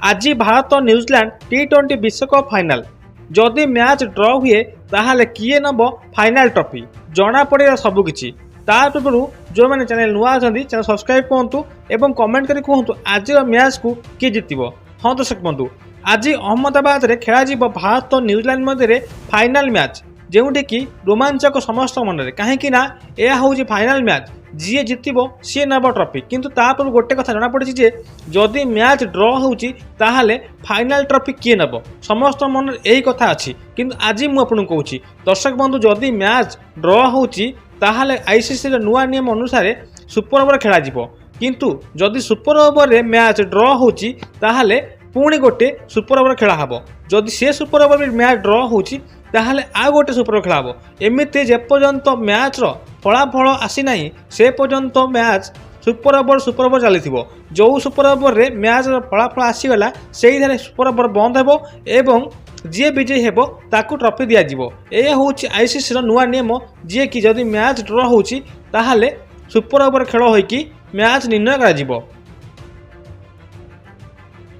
आज भारत और न्यूजीलैंड टी20 विश्वकप फाइनाल जदि मैच ड्र हुए ताहले किए नब फाइनाल ट्रॉफी जना पड़ेगा सबकिछि। ता पूर्व जो मैंने चैनल नुआ अच्छा चैनल सब्सक्राइब करूँ और कमेंट कर कहतु आज मैच को किए जितब। हाँ दर्शक बंधु, आज अहमदाबाद में खेल भारत और न्यूजीलैंड मध्य फाइनाल मैच जोटि कि रोमांचक समस्त मन में कहीं यह हूँ फाइनाल मैच जी जितब सी नब ट्रॉफी। किंतु तापर गोटे कथा जना पड़ी जे जदि मैच ड्र होउची ताहले फाइनाल ट्रॉफी किए नब समस्त मन में यही कथा अच्छी। किंतु आज मुझे कहूँ दर्शक बंधु जदि मैच ड्र होउची ताहले आईसीसी नुआ नियम अनुसार सुपर ओवर खेल किंतु जदि सुपर ओवर मैच ड्र होउची ताहले पुणी गोटे सुपर ओवर खेल हम। जदि से सुपर ओवर मैच ड्र होउची ताहले आ गोटे सुपर ओवर खेल हम। एमती जेपर्यंत मैच फलाफल आसी ना से पर्यंत मैच सुपर ओवर चली जो सुपर ओवर मैच फलाफल आसीगला से सुपर ओवर बंद हो एवं जी विजयी हेबो ताकू ट्रॉफी दिया जिवो। यह हूँ आईसीसी नुआ नियम जी कि जदि मैच ड्र होउची ताहले सुपर ओवर खेल होइकी मैच निर्णय करा जिवो।